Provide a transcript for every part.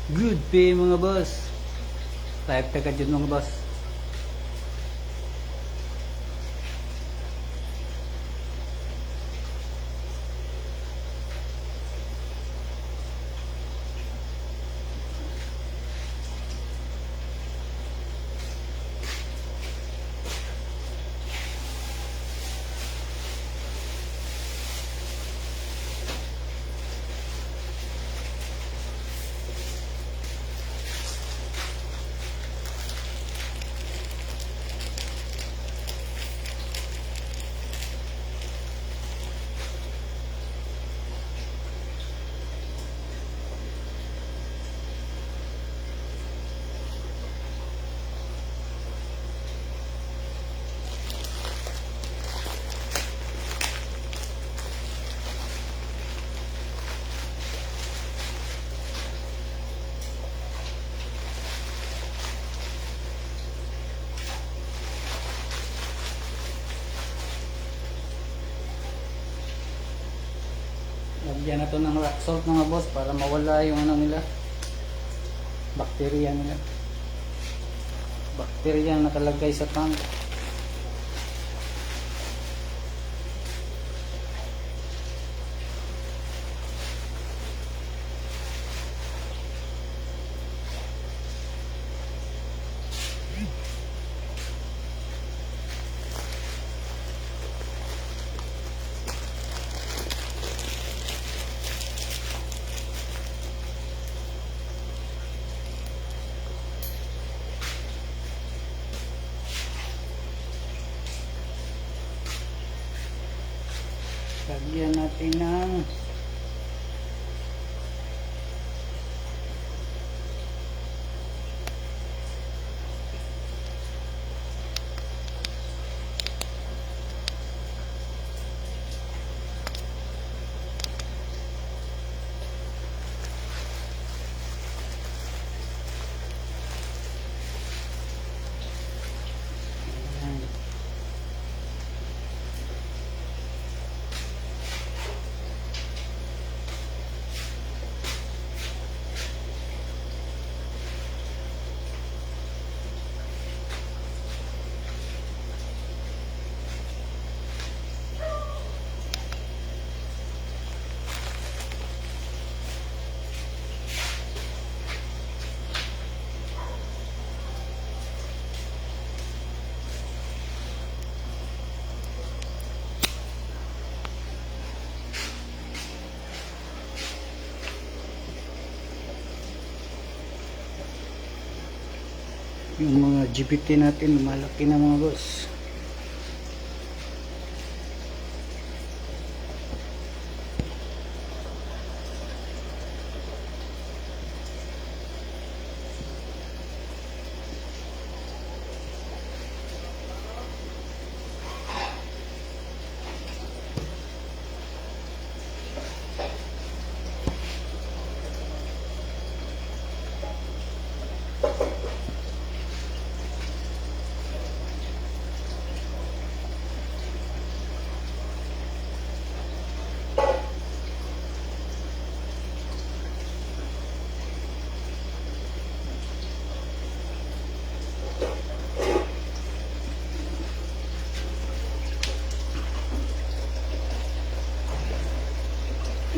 Good pay mga boss. Type ka dyan mga boss. Lagyan na to ng rock salt mga boss para mawala yung ano nila, bakterya nila. Bakterya na nakalagay sa tank. Lagyan natin ng yung mga GPT natin lumalaki na mga boss.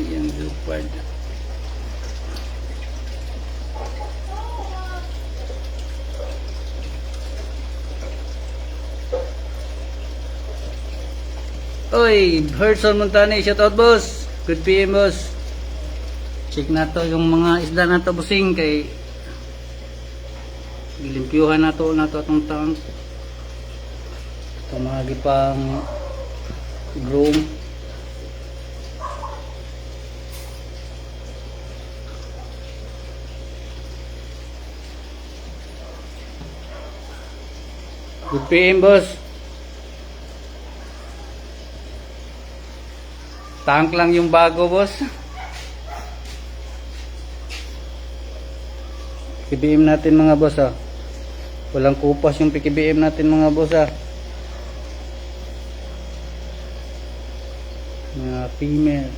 Ayan, lupad. Oy, Herson Montani, shout out boss. Good PM boss. Check na to yung mga isda na to busing kay gilimpyuhan na to atong tank. Ito mga gipang groom. Good PM boss. Tank lang yung bago boss. PBM natin mga boss ah. Walang kupas yung PBM natin mga boss ah. Mga female.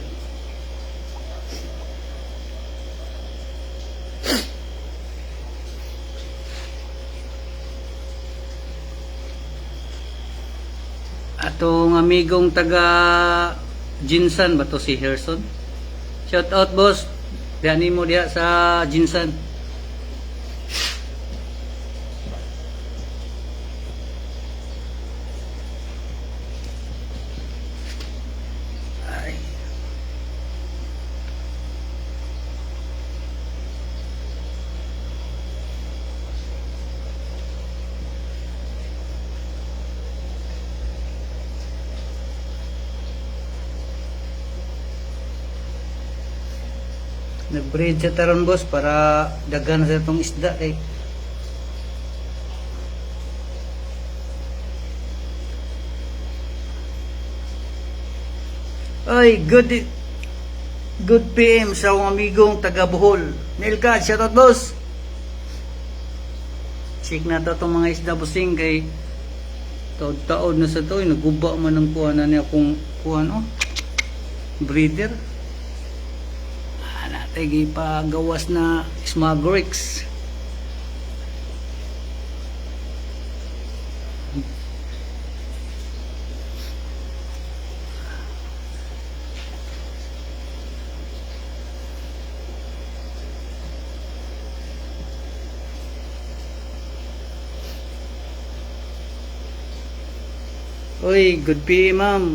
atong amigong taga Jinsan ba to si Herson. Shout out boss. Diyan mo diha sa Jinsan. Ay. Nag-breed sa taron boss para daghan sa itong isda kay ay good PM sa akong amigong taga Bohol. Nilka, shoutout boss. Check na to itong mga isda busing kay taod-taod na sa to naguba man ang kuhanan niya kung kuhan breeder. Natay pagawas na Smagrix. Oy, good PM ma'am.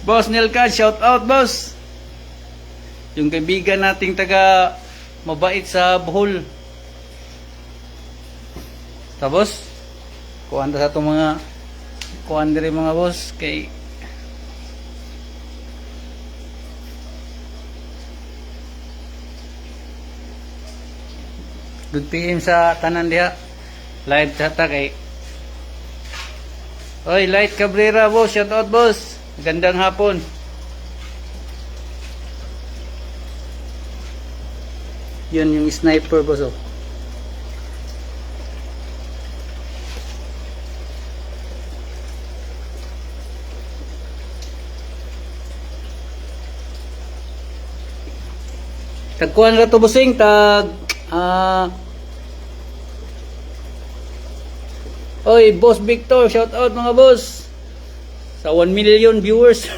Boss Nilka, shout out boss. Yung kaibigan nating taga mabait sa Bohol. Tapos kuan sa itong mga kuan diri mga boss kay good PM sa tanan diha. Live chat kay Oy, Light Cabrera boss, shout out boss. Gandang hapon. Yun yung sniper boss oh. Tagkuhan ra to busing tag Oy, Boss Victor, shout out mga boss. Sa 1 million viewers.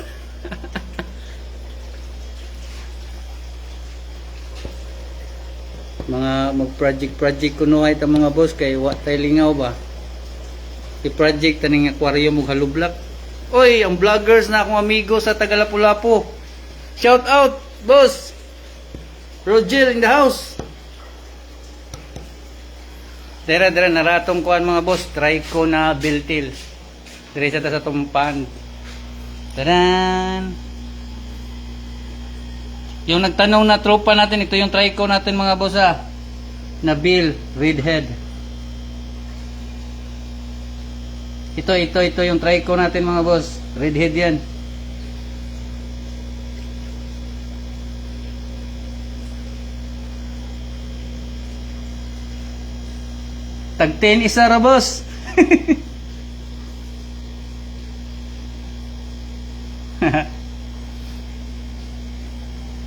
Mga mag-project kuno ay ta mga boss kay wa tay lingaw ba. I-project taning aquarium ug halublak. Oy, ang vloggers na akong amigo sa Tagalapu-Lapu. Shout out, boss. Roger in the house. Dere naratong kuan mga boss, try ko na biltil. Dire sa tumpan. Taran. Yung nagtanong na tropa natin, ito yung try ko natin mga boss Nabil, redhead. Ito yung try ko natin mga boss. Redhead yan. Tag 10 isa ra boss.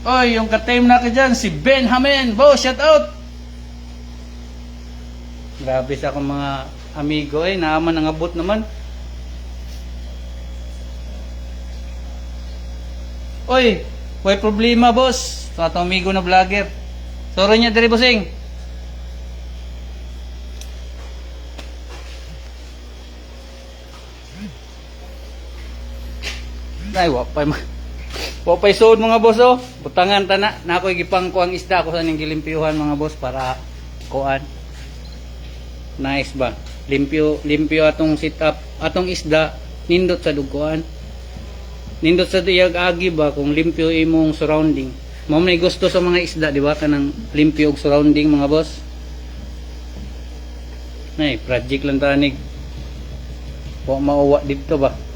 Oy, yung ka-team na ka dyan, si Benjamin. Boss, shout out. Grabe sa akong mga amigo naaman ang abot naman. Oy, may problema boss. Sa atong amigo na vlogger. Sorry niya diri bossing. Ay, wapay sood mga boss butangan tana na ako'y gipangko ang isda ko sa ning gilimpyuhan mga boss para kuan. Nice ba? Limpyo atong sit up, atong isda nindot sa duguan. Nindot sa diyag agi ba kung limpyo imong surrounding. Mao may gusto sa mga isda di ba kanang limpyo og surrounding mga boss. Nay, project lang tanig. Wa mauwa dito ba?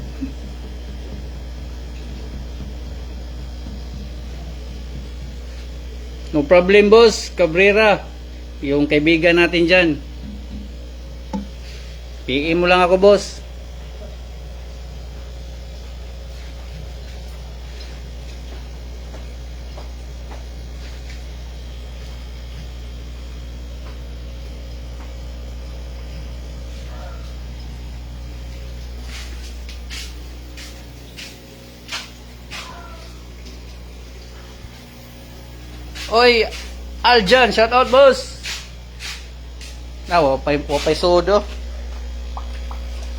No problem boss, Cabrera. Yung kaibigan natin dyan. PM mo lang ako boss. Oy, Aljan, shout out boss. Na, wapay sodo.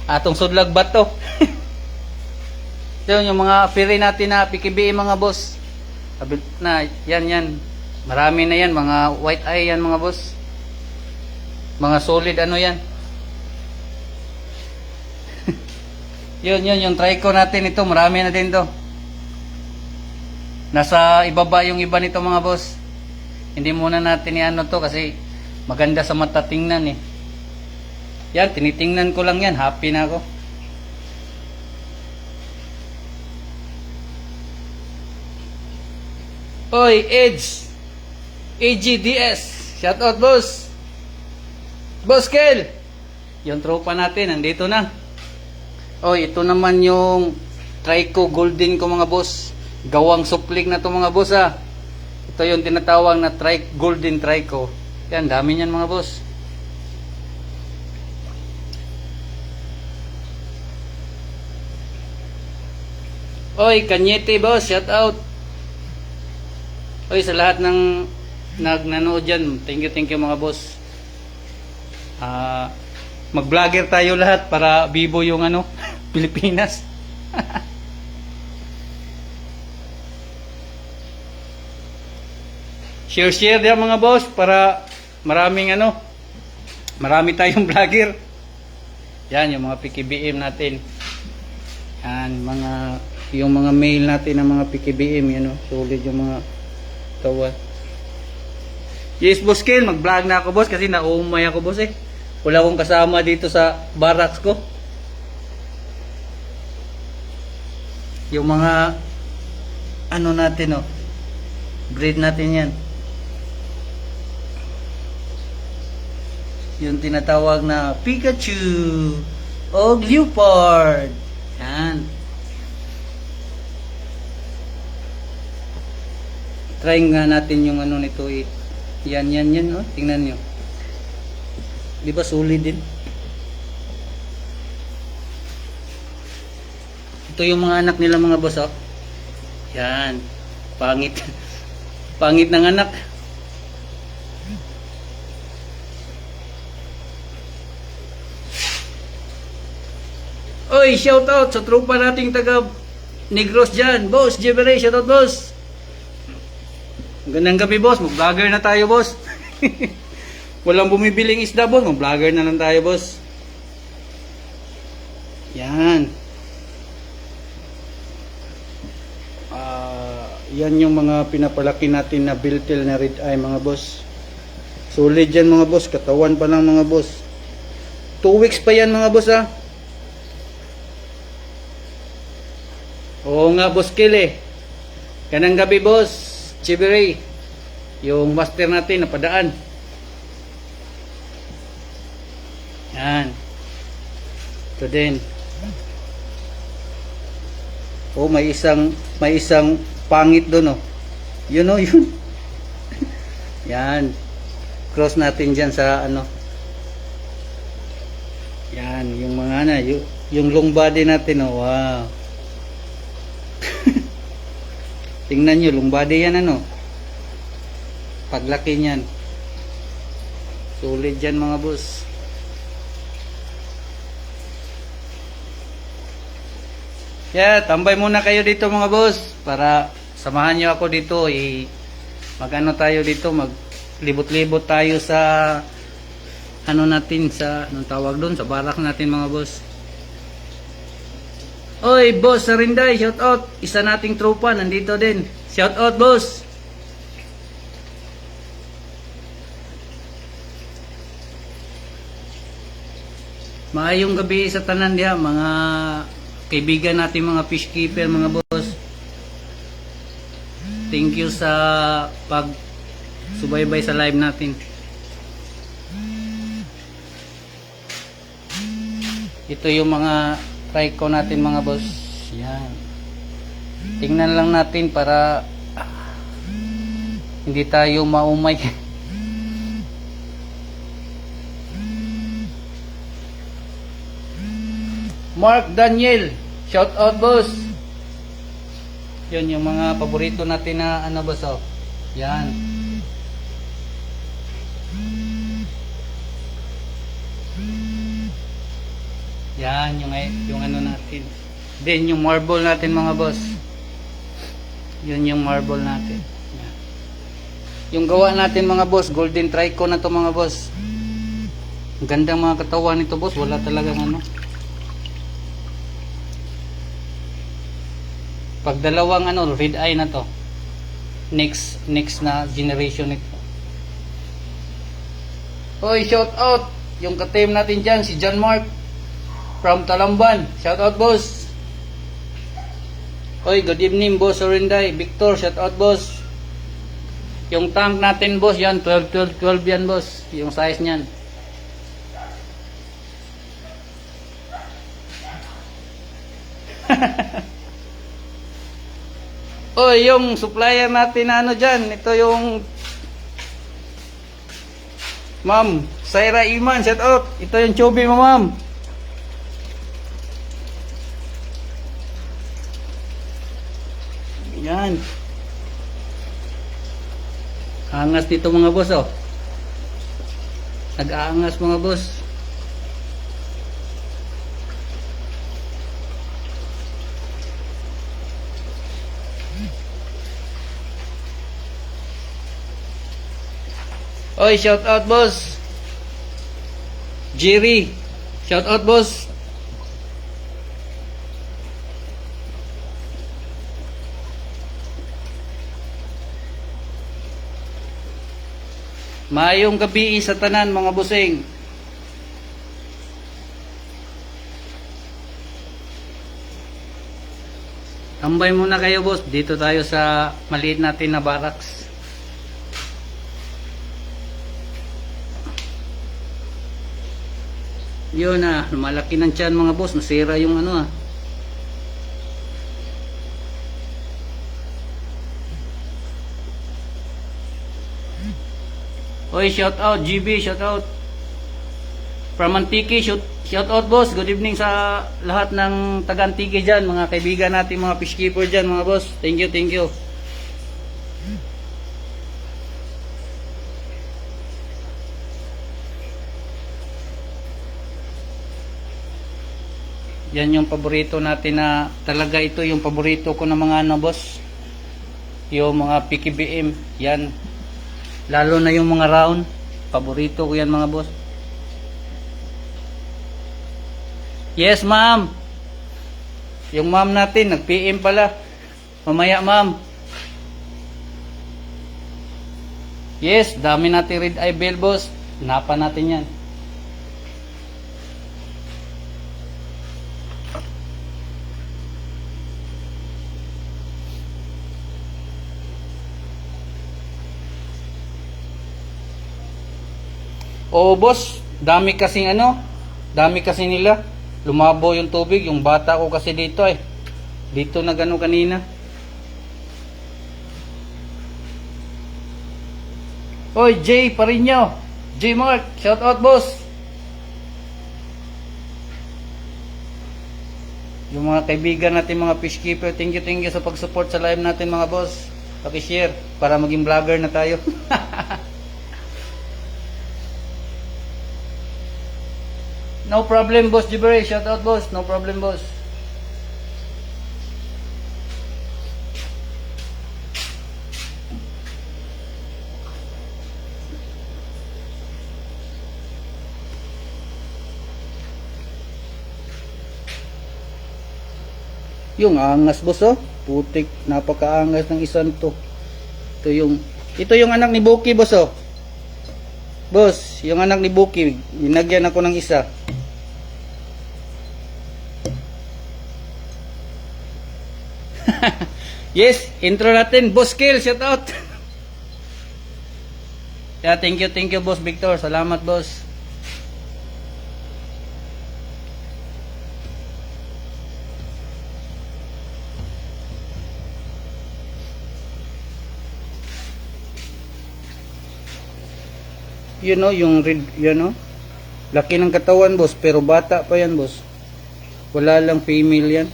Atong sudlag ba to? Yun, yung mga piri natin na PKBM mga boss. Na, yan. Marami na yan, mga white eye yan mga boss. Mga solid ano yan. Yun, yung trico natin ito, marami na din to. Nasa ibaba yung iba nito mga boss. Hindi muna natin i-ano to kasi maganda sa mata tingnan eh. Yan, tinitingnan ko lang yan. Happy na ako. Oy, Edge. AGDS. Shout out boss. Boss Kel. Yung tropa natin, nandito na. Oy, ito naman yung Trico Golden ko mga boss. Gawang supling na to mga boss ha. Ito yung tinatawag na Golden Trico. Yan, dami niyan mga boss. Oy, Kanyete boss, shout out. Oy, sa lahat ng nanood dyan, thank you mga boss. Mag-vlogger tayo lahat para bibo yung ano, Pilipinas. Share din mga boss para marami tayong vlogger. Yan, yung mga PKBM natin. Yan, yung mga mail natin ng mga PKBM, yan o, solid yung mga tawad. Yes, boss Kel, mag-vlog na ako boss kasi naumay ako boss eh. Wala akong kasama dito sa barracks ko. Yung mga ano natin o, breed natin yan. Yung tinatawag na Pikachu o Leopard. Yan. Try nga natin yung ano nito eh. Yan oh. Tingnan nyo. Di ba solid din? Ito yung mga anak nila mga boss oh. Yan. Pangit. Pangit ng anak. Oy, shout out sa tropa nating taga Negros dyan. Boss, Jebere, shout out boss. Gandang gabi boss, mag-vlogger na tayo boss. Walang bumibiling isda boss, mag-vlogger na lang tayo boss. Yan. Yan yung mga pinapalaki natin na biltil na red eye mga boss. Solid yan mga boss, katawan pa lang mga boss. 2 weeks pa yan mga boss ha. Oo nga boss Kile. Kanang gabi boss Chibiray. Yung master natin napadaan. Yan. Ito din. Oh, may isang pangit doon oh. Yun oh, yun. Yan. Cross natin diyan sa ano. Yan, yung mga na, yung long body natin oh. Wow. Tingnan nyo, long body yan ano. Paglaki niyan. Solid yan mga boss. Yeah, tambay muna kayo dito mga boss para samahan nyo ako dito mag-ano tayo dito, maglibot-libot tayo sa ano natin, sa anong tawag doon, sa barak natin mga boss. Oy, boss Sarinday, shout out. Isa nating tropa nandito din. Shout out, boss. Maayong gabi sa tanan diha, mga kaibigan natin, mga fish keeper, mga boss. Thank you sa pag subaybay sa live natin. Ito yung mga Trico natin mga boss. Yan. Tingnan lang natin para hindi tayo maumay. Mark Daniel, shout out boss. Yun yung mga paborito natin na ano boss oh. Yan. Yan, yung ano natin. Then, yung marble natin mga boss. Yun yung marble natin. Yan. Yung gawa natin mga boss, golden trico na to mga boss. Ang gandang mga katawan nito boss, wala talagang ano. Pag dalawang ano, red eye na to. Next na generation nito. Hoy, shout out yung ka-team natin dyan, si John Mark from Talamban. Shout out boss. Hoy, good evening boss Orinday. Victor, shout out boss. Yung tank natin boss, yan 12 yan boss. Yung size niyan. Oy, yung supplier natin na ano dyan, ito yung Ma'am Saira Iman, shout out. Ito yung Chubby mo ma'am. Yan. Angas dito mga boss oh. Nag-aangas mga boss. Oy, shout out boss. Jerry, shout out boss. Mayong gabi sa tanan mga busing. Tambay muna kayo boss. Dito tayo sa maliit natin na barracks. Yun na, lumalaki ng tiyan mga boss. Nasira yung ano ah. Oy, shout out GB, shout out from Antique, shout out boss. Good evening sa lahat ng taga Antique dyan, mga kaibigan natin, mga fishkeeper dyan mga boss. Thank you, thank you. Yan yung paborito natin na talaga, ito yung paborito ko ng mga ano boss. Yung mga PKBM, yan. Lalo na yung mga round, paborito ko yan mga boss. Yes ma'am. Yung ma'am natin nag-PM pala. Mamaya ma'am. Yes, dami natin red eye bell boss. Napa natin yan. Oo boss, dami kasing ano, dami kasi nila. Lumabo yung tubig, yung bata ko kasi dito eh. Dito na gano kanina. Oy, Jay Parinyo. J Mark, shout out boss. Yung mga kaibigan natin mga fishkeeper, thank you sa pag-support sa live natin mga boss. Paki-share para maging vlogger na tayo. No problem boss Jibre, shout out boss. No problem boss. Yung angas boss oh. Putik, napakaangas ng isan to. Ito yung anak ni Buki boss oh. Boss, yung anak ni Buki, binagyan ako ng isa. Yes, intro natin, Boss Kill, shout out. Yeah, thank you Boss Victor. Salamat boss. You know, yung red, you know, laki ng katawan boss, pero bata pa yan boss. Wala lang female yan.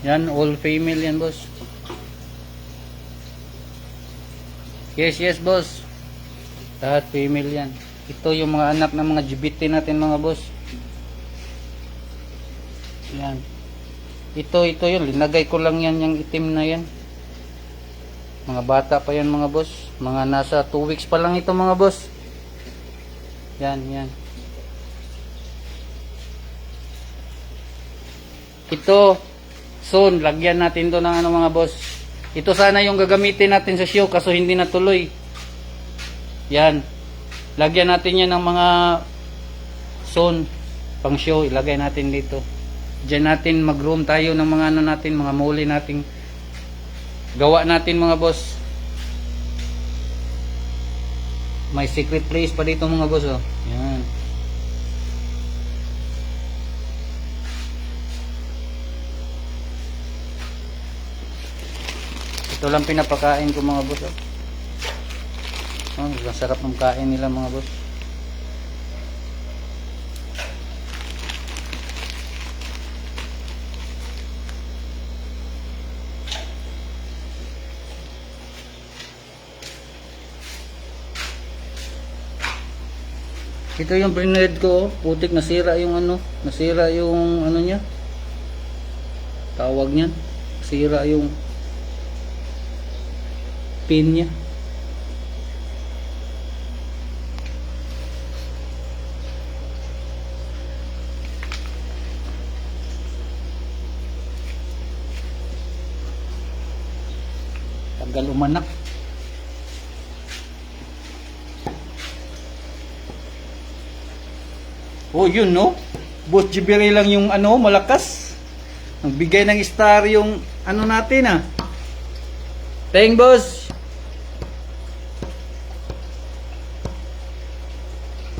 Yan, all female yan boss. Yes, yes, boss. Lahat female yan. Ito yung mga anak ng mga GBT natin, mga boss. Yan. Ito yun. Linagay ko lang yan, yung itim na yan. Mga bata pa yan, mga boss. Mga nasa 2 weeks pa lang ito, mga boss. Yan, yan. Ito, soon, lagyan natin to ng ano, mga boss. Ito sana yung gagamitin natin sa show, kaso hindi natuloy. Yan. Lagyan natin yan ng mga soon, pang show. Ilagay natin dito. Diyan natin mag-room tayo ng mga ano natin, mga muli nating gawa natin, mga boss. May secret place pa dito, mga boss, oh. Yan. Ito lang pinapakain ko, mga boss, oh. Oh, masarap ang kain nila, mga boss. Ito yung breed ko, oh. Putik, nasira yung ano, nasira yung ano niya. Tawag niyan. Nasira yung pin niya. Tagal umanak. Oh, yun, no? Boss Jibiri lang yung ano, malakas. Nagbigay ng star yung ano natin, ah. Thank boss.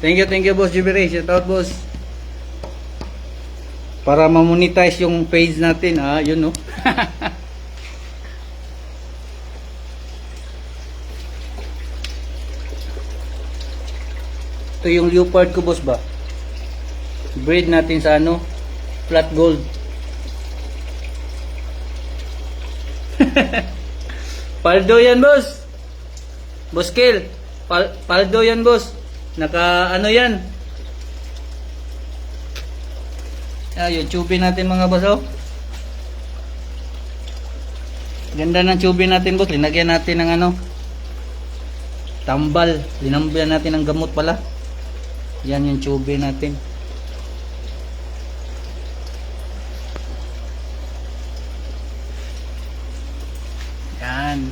Thank you, boss Jibiri. Shout out, boss. Para ma-monetize yung page natin, ah, yun, no? Ito yung leopard ko, boss, ba? Breed natin sa ano, flat gold. Paldo yan, boss. Boss Kill, paldo yan, boss. Naka ano yan. Yung tube natin, mga boss, oh. Ganda ng tube natin, boss. Linagyan natin ng ano, tambal. Linambihan natin ng gamot pala. Yan yung tube natin. Yan.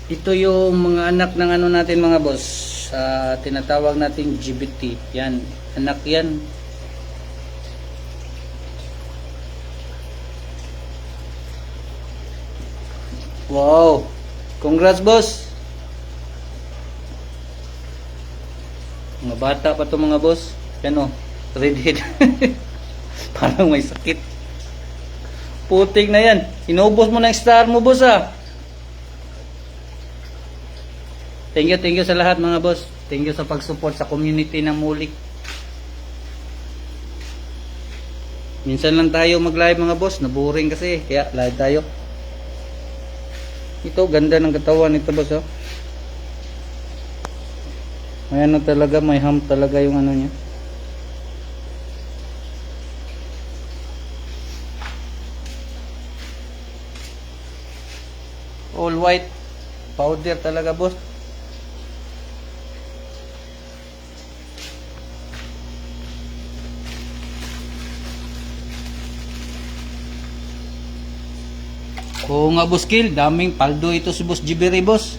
Ito yung mga anak ng ano natin, mga boss. Tinatawag nating GBT. Yan. Anak yan. Wow. Congrats, boss. Mga bata pa to, mga boss. Yan, oh. Redhead. Parang may sakit. Putik na yan. Inubos mo na yung star mo, boss, ah. Thank you sa lahat, mga boss. Thank you sa pag-support sa community ng Mulik. Minsan lang tayo mag-live, mga boss. Naboring kasi. Kaya live tayo. Ito, ganda ng katawan nito, boss, oh. May ano talaga, may hump talaga yung ano niya. All white powder talaga, boss. Oo nga, boss Kill, daming paldo ito si boss Jibiri, boss.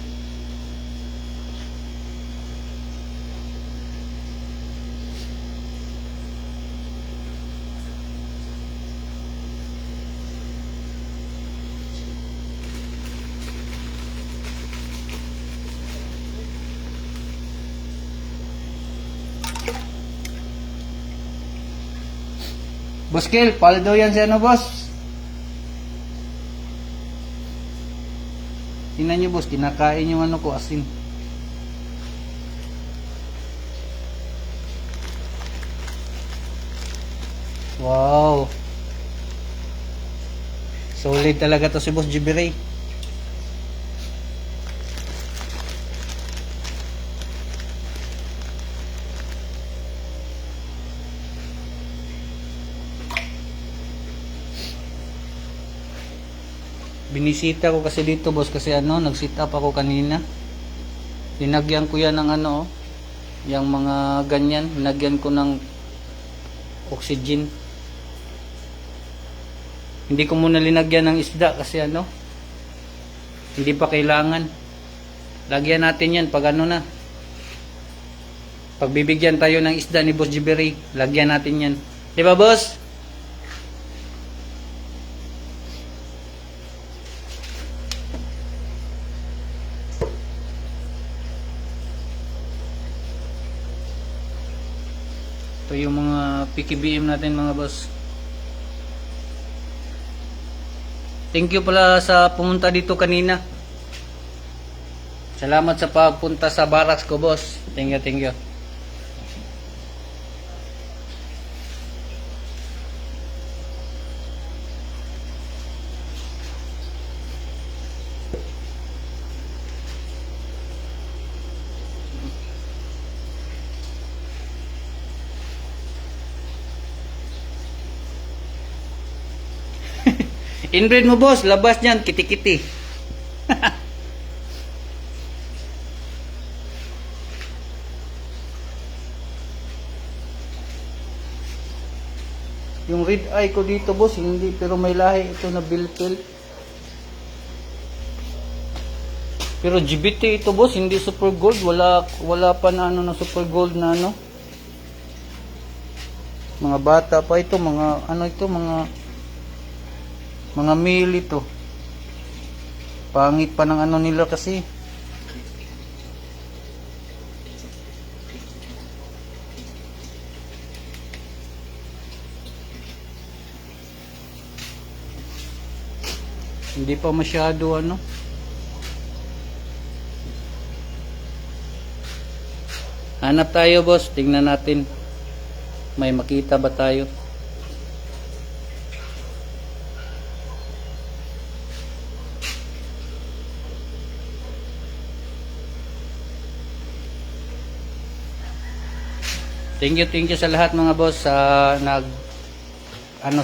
Boss Kill, paldo yan si ano, boss. Tingnan nyo, boss, kinakain yung ano ko, asin. Wow. Solid talaga to si Boss GB Ray. Binisita ko kasi dito, boss, kasi nag-sit up ako kanina. Linagyan ko yan ng yung mga ganyan, linagyan ko ng oxygen. Hindi ko muna linagyan ng isda kasi hindi pa kailangan. Lagyan natin yan pag na. Pag bibigyan tayo ng isda ni Boss GB Ray, lagyan natin yan. Di ba, boss? Ito yung mga PKBM natin, mga boss. Thank you pala sa pumunta dito kanina. Salamat sa pagpunta sa barracks ko, boss. Thank you, thank you. Inbreed mo, boss, labas niyan, kiti-kiti. Yung red eye ko dito, boss, hindi, pero may lahi ito na bilpil. Pero GBT ito, boss, hindi super gold, wala pa na na super gold na Mga bata pa ito, mga mga male ito. Pangit pa ng nila kasi. Hindi pa masyado Hanap tayo, boss, tingnan natin. May makita ba tayo? Thank you sa lahat, mga boss, sa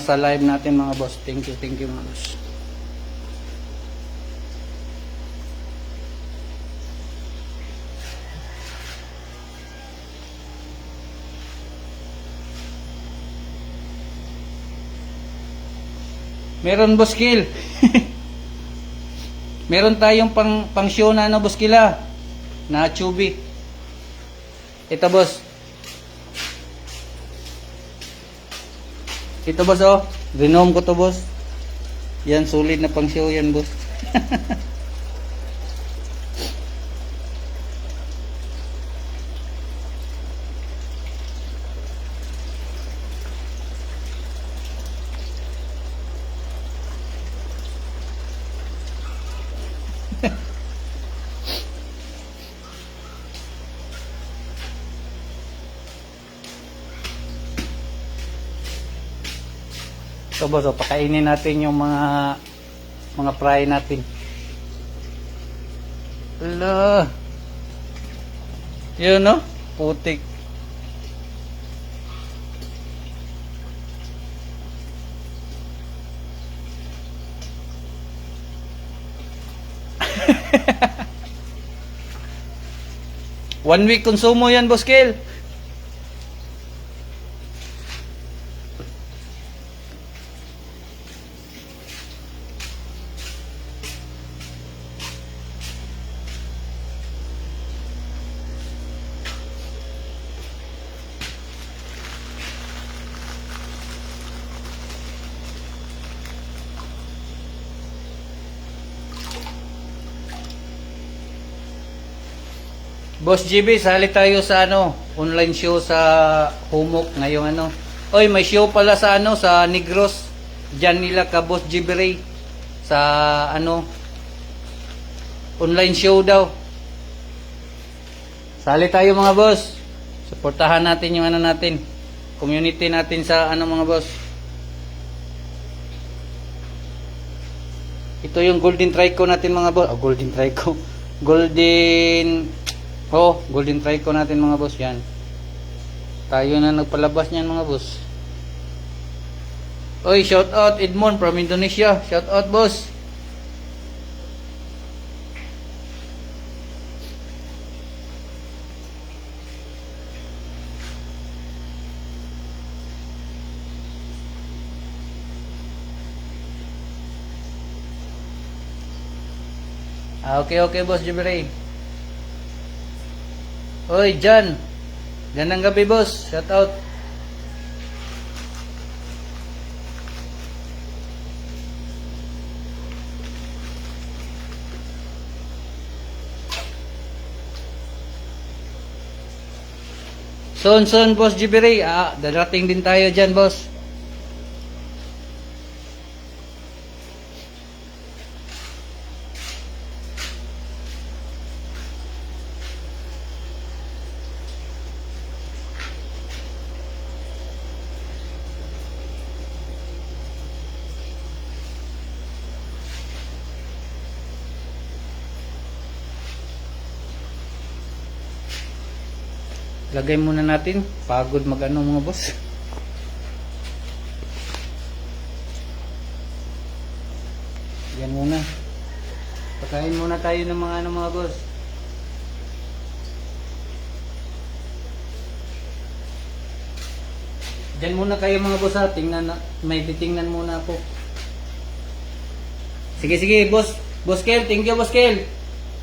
sa live natin, mga boss. Thank you mga boss. Meron, Boss Kill. Meron tayong pang show na Boss Killa, na chubby. Ito, boss. Ito, boss, Rinom ko to, boss. Yan, solid na pang show yan, boss. So, boss, pakainin natin yung mga fry natin. Ala. Yun, putik. One week konsumo yan, Boss Kill. Boss GB, sali tayo sa online show sa Humok ngayong Oy, may show pala sa sa Negros. Diyan nila ka Boss GB Ray sa online show daw. Sali tayo, mga boss. Suportahan natin yung natin, community natin sa mga boss. Ito yung golden trico natin mga boss. Oh, golden trico. Golden trico natin mga boss. Yan. Tayo na nagpalabas niyan mga boss. Oy, shout out Edmond from Indonesia. Shout out boss. Okay, boss Jibray. Oy, Jan. Gandang gabi, boss. Shout out. Son, boss Jibray. Darating din tayo dyan, boss. Lagay muna natin. Pagod mag-ano mga boss. Yan muna. Pakain muna tayo ng mga ano mga boss. Diyan muna kayo mga boss ha. May titingnan muna ako. Sige boss. Boss Kel, thank you boss Kel.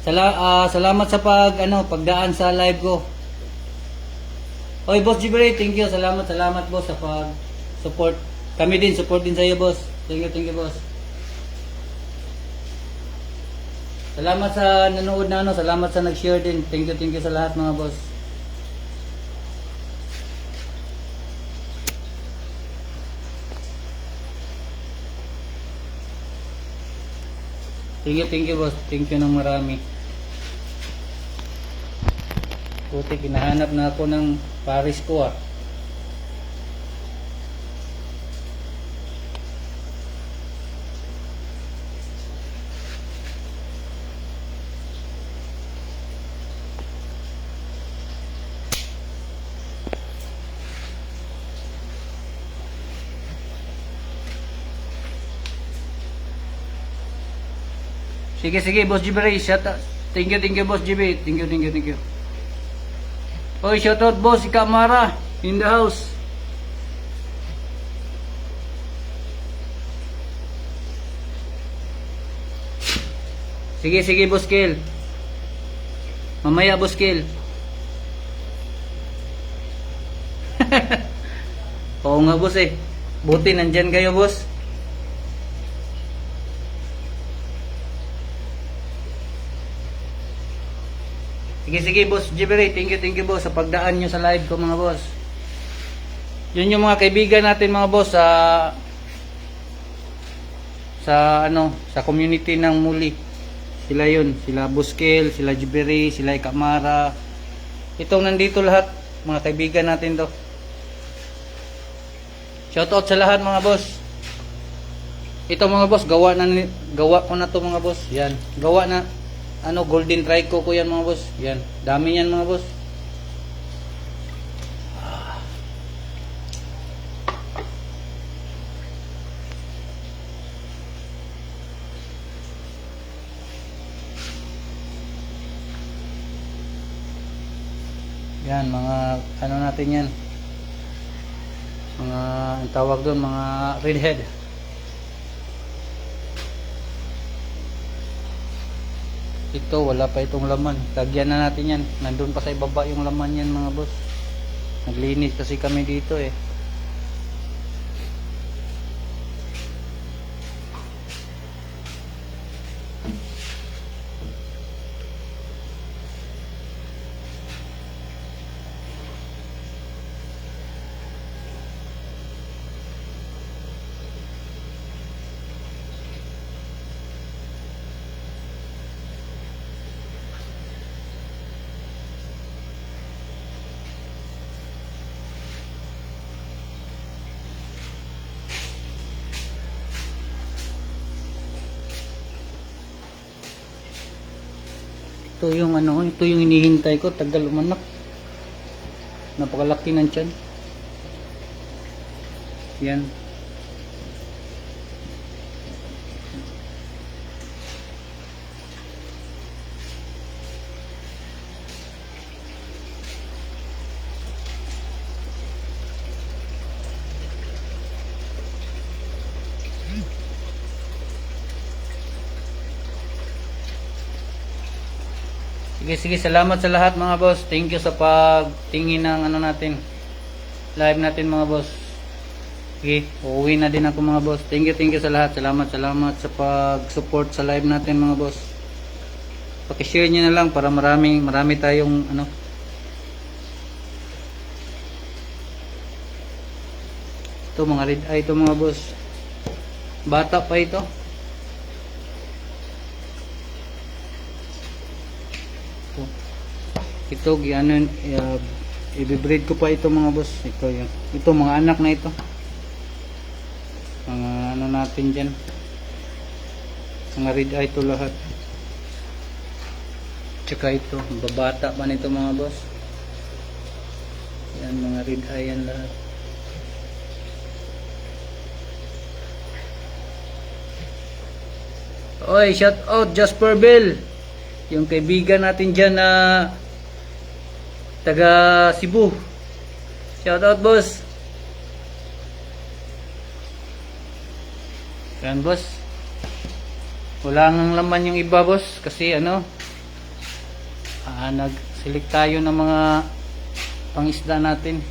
Salamat sa pagdaan sa live ko. Oy, Boss Jibray, thank you. Salamat boss sa pag-support. Kami din, support din sa iyo, boss. Thank you, boss. Salamat sa nanood na salamat sa nag-share din. Thank you sa lahat mga boss. Thank you, boss. Thank you ng marami. Puti, kinahanap na ako ng Paris ko Sige, Boss Jibray. Thank you, Boss Jibray. Thank you. Oy, shout out boss, Ika Mara in the house. Sige, Boss Kel. Mamaya, Boss Kel. Oo nga, boss eh. Buti nandyan kayo, boss. Sige, Boss Jibray. Thank you, boss, sa pagdaan nyo sa live ko, mga boss. Yun yung mga kaibigan natin, mga boss, sa community ng Muli. Sila yun. Sila Buskel, sila Jibray, sila Ikamara. Itong nandito lahat, mga kaibigan natin to. Shoutout sa lahat, mga boss. Ito, mga boss, gawa ko na to, mga boss. Yan. Gawa na. Golden trico ko yan mga boss. Yan. Dami yan mga boss. Yan, mga natin yan. Mga, ang tawag doon, mga redhead. Ito, wala pa itong laman. Tagyan na natin yan. Nandun pa sa ibaba yung laman yan mga boss. Naglinis kasi kami dito eh. Ito yung ano, ito yung hinihintay ko, tagal umanak. Napakalaki ng tiyan. Yan. Sige, sige, salamat sa lahat mga boss. Thank you sa pagtingin ng ano natin. Live natin mga boss. Sige, uuwi na din ako mga boss. Thank you sa lahat. Salamat sa pag-support sa live natin mga boss. Paki-share niyo na lang para marami tayong ano. Ito mga red eye ito mga boss. Bata pa ito. Ito giano i-breed ko pa ito mga boss. Ito mga anak na ito. Mga ano natin diyan. Mga red eye ito lahat. Tsaka ito, babata pa nito mga boss. Yan mga red eye yan lahat. Oy, shout out Jasper Bell. Yung kaibigan natin diyan na taga Cebu. Shout out boss. Yan boss. Wala nang laman yung iba boss kasi ano nag-select tayo ng mga pangisda natin.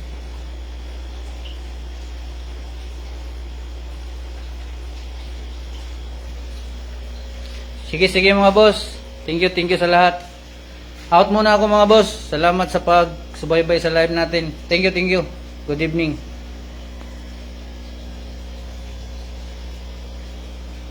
Sige mga boss. Thank you sa lahat. Out muna ako mga boss. Salamat sa pagsubaybay sa live natin. Thank you. Good evening.